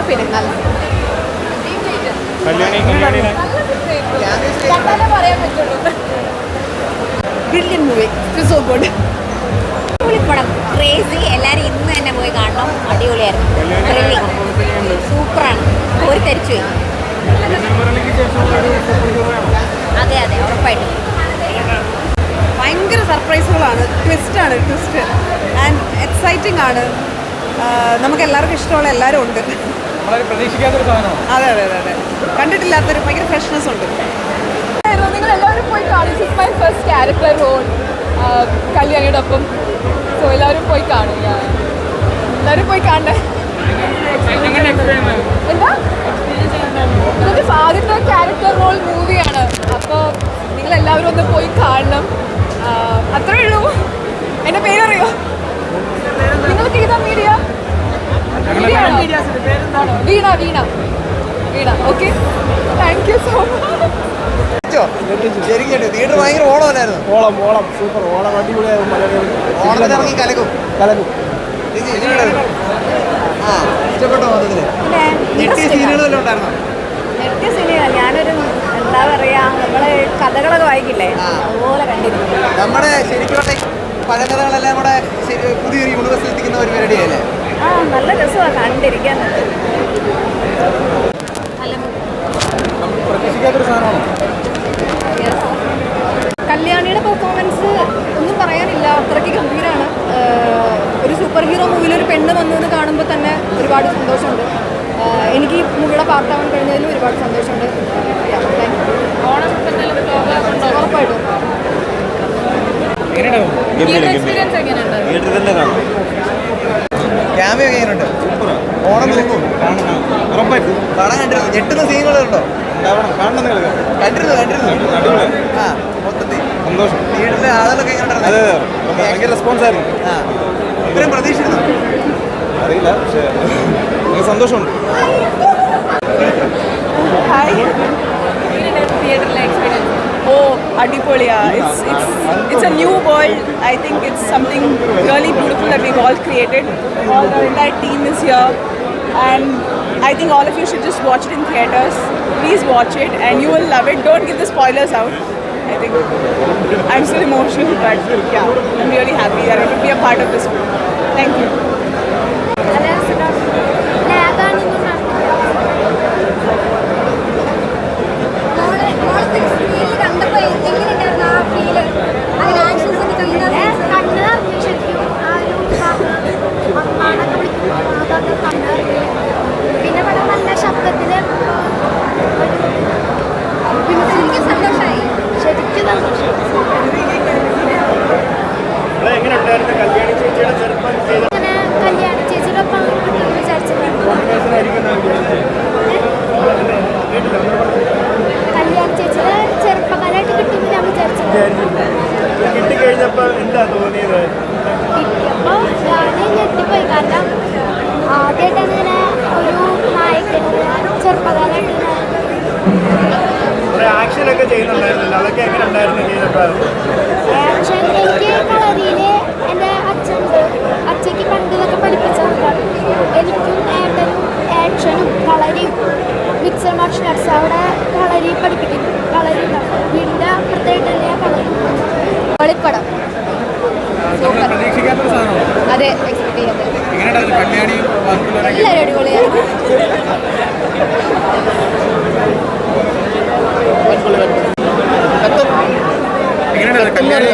Feeling നല്ല പറയാൻ പറ്റുള്ളൂ. Brilliant movie, so good. പടം ക്രേസി, എല്ലാവരും ഇന്ന് തന്നെ പോയി കാണണം. അടിപൊളിയായിരുന്നു, സൂപ്പറാണ്, ഒരു തെരിച്ചു പോയി. അതെ അതെ ഉറപ്പായിട്ടും ഭയങ്കര സർപ്രൈസുകളാണ്, ട്വിസ്റ്റ് ആൻഡ് എക്സൈറ്റിംഗ് ആണ്. നമുക്ക് എല്ലാവർക്കും ഇഷ്ടമുള്ള എല്ലാവരും ഉണ്ട്. അതെ അതെ അതെ അതെ കണ്ടിട്ടില്ലാത്തൊരു ഭയങ്കര ഫ്രഷ്നെസ് ഉണ്ട്. നിങ്ങൾ എല്ലാവരും പോയി കാണും. This my first character role കല്യാണിയുടെ ഒപ്പം. സോ എല്ലാവരും പോയി കാണും. എല്ലാവരും പോയി കാണണ്ടേ? എന്താ ഇതൊക്കെ ആദ്യത്തെ ക്യാരക്ടർ റോൾ മൂവിയാണ്. അപ്പോൾ നിങ്ങളെല്ലാവരും ഒന്ന് പോയി കാണണം. അത്രേ ഉള്ളൂ. എൻ്റെ പേരറിയോ? നിങ്ങൾക്ക് ഏതാ media? Veena Veena Veena. Okay, thank you so much. ശരിക്കും തിയേറ്റർ ഭയങ്കര ഓളമല്ലായിരുന്നു. ഓളം സൂപ്പർ ഓളം അടിപൊളിയായിരുന്നു. ഓണത്തിന് ഇറങ്ങി കലക്കും. ഇഷ്ടപ്പെട്ടോ മൊത്തത്തില്? ഞെട്ടിയ സീനുകളെല്ലാം ഉണ്ടായിരുന്നോ? നെറ്റ് സിനിമ ഞാനൊരു എന്താ പറയാ, നമ്മള് കഥകളൊക്കെ വായിക്കില്ലേ, അതുപോലെ കണ്ടിരുന്നു. നമ്മുടെ ശരിക്കും പഴങ്കഥകളെല്ലാം കൂടെ പുതിയൊരു യൂണിവേഴ്സിൽ എത്തിക്കുന്ന ഒരു പരിപാടിയല്ലേ? നല്ല രസമാണ് കണ്ടിരിക്കാൻ. പ്രതീക്ഷിക്കാത്തൊരു സാധനമാണോ? കല്യാണിയുടെ പെർഫോമൻസ് ഒന്നും പറയാനില്ല, അത്രയ്ക്ക് ഗംഭീരമാണ്. ഒരു സൂപ്പർ ഹീറോ മൂവിയിൽ ഒരു പെണ്ണ് വന്നതെന്ന് കാണുമ്പോൾ തന്നെ ഒരുപാട് സന്തോഷമുണ്ട്. എനിക്ക് ഈ മൂവിയുടെ പാർട്ടാവാൻ കഴിഞ്ഞതിൽ ഒരുപാട് സന്തോഷമുണ്ട്. ഉറപ്പായിട്ടും. ക്യാമിയോ എങ്ങനെയുണ്ട്? ഓണം നോക്കും. പടം കണ്ടിരുന്നു. ഞെട്ടുന്ന സീനുകളുണ്ടോ? കണ്ടിരുന്നു. ആ മൊത്തത്തിൽ സന്തോഷം. തിയേറ്ററിലെ ആളുകളൊക്കെ എങ്ങനെയുണ്ടായിരുന്നു? ഭയങ്കര റെസ്പോൺസ് ആയിരുന്നു. ഇത്രയും പ്രതീക്ഷിക്കുന്നു അറിയില്ല, പക്ഷേ സന്തോഷമുണ്ട്. Oh, Adipolya. It's a new world. I think it's something really beautiful that we've all created. All the entire team is here, and I think all of you should just watch it in theaters. Please watch it, and you will love it. Don't give the spoilers out. I think I'm still emotional, but yeah, I'm really happy that I could be a part of this film. Thank you. പിന്നെ ഇവിടെ നല്ല ശബ്ദത്തിൽ പിന്നെ ശരിക്കും സന്തോഷമായി. ശരിക്കും സന്തോഷം. അങ്ങനെ കല്യാണി ചേച്ചിയുടെ ഒപ്പം കിട്ടുമെന്ന് വിചാരിച്ചിട്ടുണ്ട്. കല്യാണി ചേച്ചിയുടെ ചെറുപ്പക്കാരായിട്ട് കിട്ടുമെന്ന് ഞാൻ വിചാരിച്ചിട്ടുണ്ട്. കിട്ടിക്കഴിഞ്ഞപ്പോൾ എന്താ തോന്നിയത്? കിട്ടിയപ്പോൾ ഞാൻ ഞെട്ടിപ്പോയി. കാരണം ആദ്യമായിട്ടാണ് ഇങ്ങനെ ഒരു നായകന് ചെറുപ്പക്കാരായിട്ട് ആക്ഷനൊക്കെ ചെയ്യുന്നുണ്ടായിരുന്നില്ല, അതൊക്കെ എങ്ങനെ ഉണ്ടായിരുന്നു ചെയ്തപ്പോൾ? ആക്ഷൻ എനിക്ക് കളരിയിൽ എൻ്റെ അച്ഛയ്ക്ക് പണ്ട് ഇതൊക്കെ പഠിപ്പിച്ച ആൾക്കാണ്. എനിക്കും ഏട്ടനും ആക്ഷനും കളരിയും മിക്സഡ് മാർഷൽ ആർട്സ് അവിടെ കളരി പഠിപ്പിക്കുന്നു. കളരി ഉണ്ടാവും വീടിൻ്റെ അപ്പുറത്തായിട്ട് തന്നെ കളരി. കളിപ്പടം പ്രതീക്ഷിക്കാത്തൊരു സാധനമാണ്. അതെ, എക്സ്പെക്ട് ചെയ്യാതെ എങ്ങനെയുണ്ടായിരുന്നു കല്യാണി? എല്ലാവരും അടിപൊളിയാണ്. എങ്ങനെയുണ്ടായിരുന്നു കല്യാണി?